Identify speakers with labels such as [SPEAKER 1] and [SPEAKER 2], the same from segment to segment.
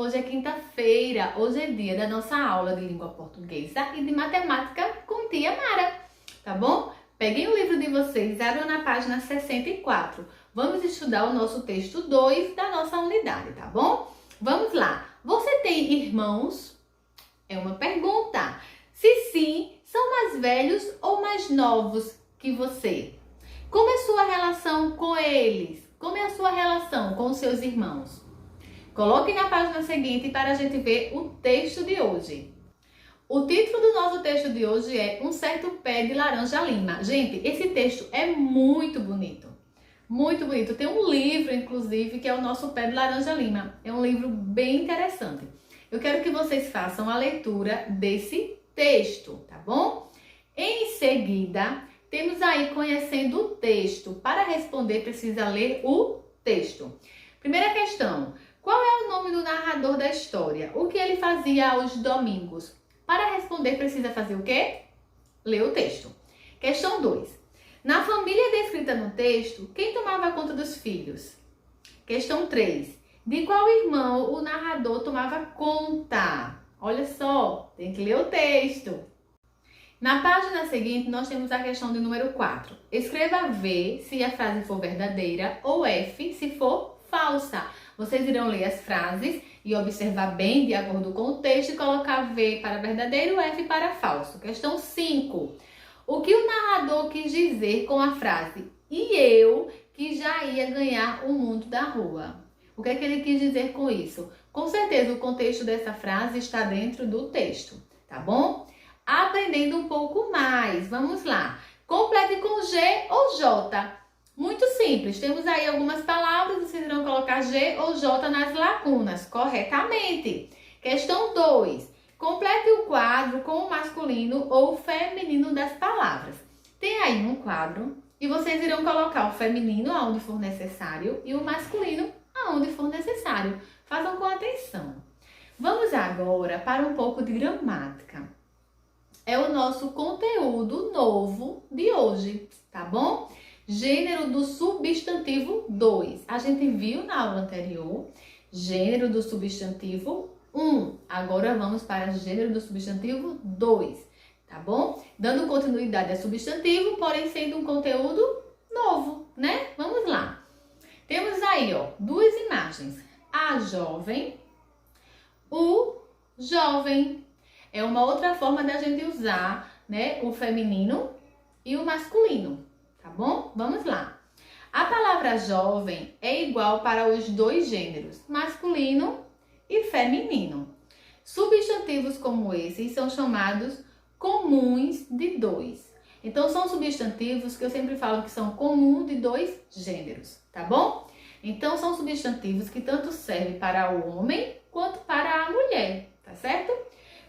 [SPEAKER 1] Hoje é quinta-feira, hoje é dia da nossa aula de língua portuguesa e de matemática com tia Mara, tá bom? Peguem o livro de vocês, abram na página 64. Vamos estudar o nosso texto 2 da nossa unidade, tá bom? Vamos lá. Você tem irmãos? É uma pergunta. Se sim, são mais velhos ou mais novos que você? Como é a sua relação com eles? Como é a sua relação com os seus irmãos? Coloque na página seguinte para a gente ver o texto de hoje. O título do nosso texto de hoje é Um Certo Pé de Laranja Lima. Gente, esse texto é muito bonito. Muito bonito. Tem um livro, inclusive, que é o nosso Pé de Laranja Lima. É um livro bem interessante. Eu quero que vocês façam a leitura desse texto, tá bom? Em seguida, temos aí conhecendo o texto. Para responder, precisa ler o texto. Primeira questão. Qual é o nome do narrador da história? O que ele fazia aos domingos? Para responder, precisa fazer o quê? Ler o texto. Questão 2. Na família descrita no texto, quem tomava conta dos filhos? Questão 3. De qual irmão o narrador tomava conta? Olha só, tem que ler o texto. Na página seguinte, nós temos a questão de número 4. Escreva V se a frase for verdadeira ou F se for falsa. Vocês irão ler as frases e observar bem de acordo com o texto e colocar V para verdadeiro e F para falso. Questão 5. O que o narrador quis dizer com a frase "e eu que já ia ganhar o mundo da rua"? O que é que ele quis dizer com isso? Com certeza o contexto dessa frase está dentro do texto, tá bom? Aprendendo um pouco mais, vamos lá. Complete com G ou J. Muito simples, temos aí algumas palavras, vocês irão colocar G ou J nas lacunas, corretamente. Questão 2. Complete o quadro com o masculino ou feminino das palavras. Tem aí um quadro e vocês irão colocar o feminino aonde for necessário e o masculino aonde for necessário. Façam com atenção. Vamos agora para um pouco de gramática. É o nosso conteúdo novo de hoje, tá bom? Gênero do substantivo 2. A gente viu na aula anterior, gênero do substantivo 1. Agora vamos para gênero do substantivo 2, tá bom? Dando continuidade a substantivo, porém sendo um conteúdo novo, né? Vamos lá. Temos aí, ó, duas imagens. A jovem, o jovem. É uma outra forma da gente usar, né, o feminino e o masculino. Tá bom? Vamos lá. A palavra jovem é igual para os dois gêneros, masculino e feminino. Substantivos como esses são chamados comuns de dois. Então, são substantivos que eu sempre falo que são comuns de dois gêneros, tá bom? Então, são substantivos que tanto servem para o homem quanto para a mulher, tá certo?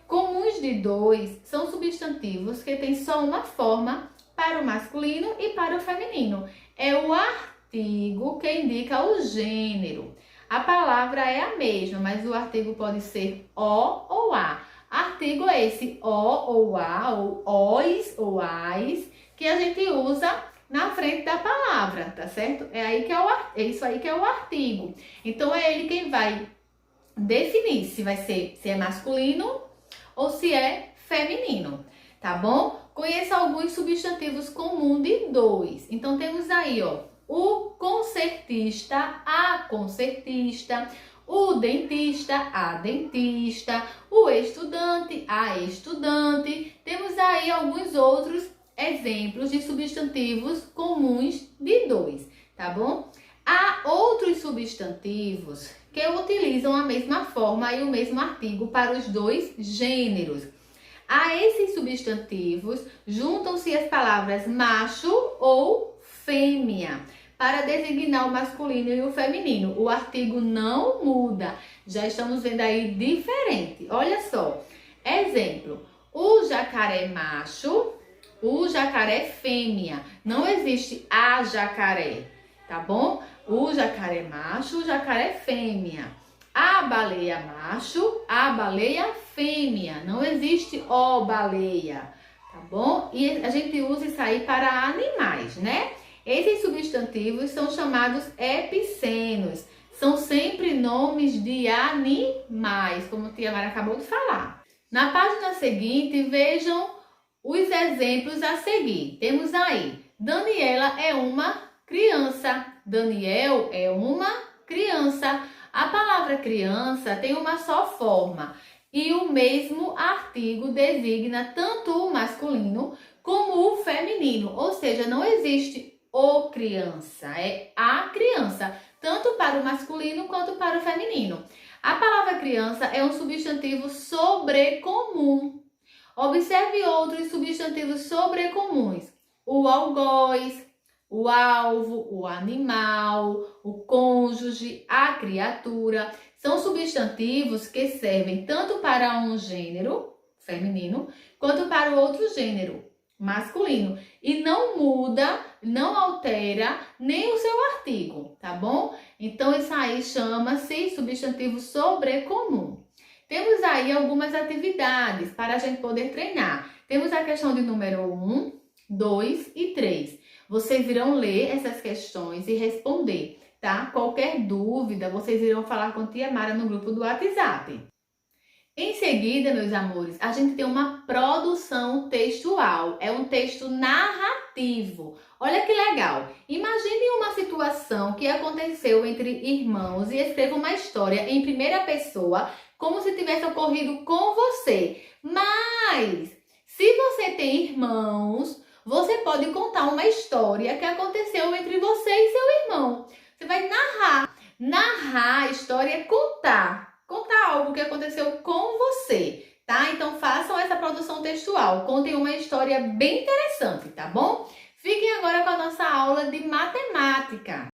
[SPEAKER 1] Comuns de dois são substantivos que têm só uma forma para o masculino e para o feminino. É o artigo que indica o gênero. A palavra é a mesma, mas o artigo pode ser o ou a. Artigo é esse o ou a, ou os ou as, que a gente usa na frente da palavra, tá certo? É isso aí que é o artigo. Então, é ele quem vai definir se é masculino ou se é feminino, tá bom? Conheça alguns substantivos comuns de dois. Então, temos aí, ó, o concertista, a concertista, o dentista, a dentista, o estudante, a estudante. Temos aí alguns outros exemplos de substantivos comuns de dois, tá bom? Há outros substantivos que utilizam a mesma forma e o mesmo artigo para os dois gêneros. A esses substantivos juntam-se as palavras macho ou fêmea para designar o masculino e o feminino. O artigo não muda. Já estamos vendo aí diferente. Olha só. Exemplo. O jacaré macho, o jacaré fêmea. Não existe a jacaré, tá bom? O jacaré macho, o jacaré fêmea. A baleia macho, a baleia fêmea. Não existe o baleia, tá bom? E a gente usa isso aí para animais, né? Esses substantivos são chamados epicenos. são sempre nomes de animais, como a tia Mara acabou de falar. Na página seguinte, vejam os exemplos a seguir. Temos aí, Daniela é uma criança. Daniel é uma criança. A palavra criança tem uma só forma e o mesmo artigo designa tanto o masculino como o feminino, ou seja, não existe o criança, é a criança, tanto para o masculino quanto para o feminino. A palavra criança é um substantivo sobrecomum. Observe outros substantivos sobrecomuns: o algoz, o alvo, o animal, o cônjuge, a criatura. São substantivos que servem tanto para um gênero feminino quanto para o outro gênero masculino. E não muda, não altera nem o seu artigo, tá bom? Então, isso aí chama-se substantivo sobrecomum. Temos aí algumas atividades para a gente poder treinar. Temos a questão de número 1, 2 e 3. Vocês irão ler essas questões e responder, tá? Qualquer dúvida, vocês irão falar com a tia Mara no grupo do WhatsApp. Em seguida, meus amores, a gente tem uma produção textual. É um texto narrativo. Olha que legal. Imagine uma situação que aconteceu entre irmãos e escreva uma história em primeira pessoa, como se tivesse ocorrido com você. Mas, se você tem irmãos, você pode contar uma história que aconteceu entre você e seu irmão. Você vai narrar. Narrar a história é contar algo que aconteceu com você, tá? Então façam essa produção textual, contem uma história bem interessante, tá bom? Fiquem agora com a nossa aula de matemática.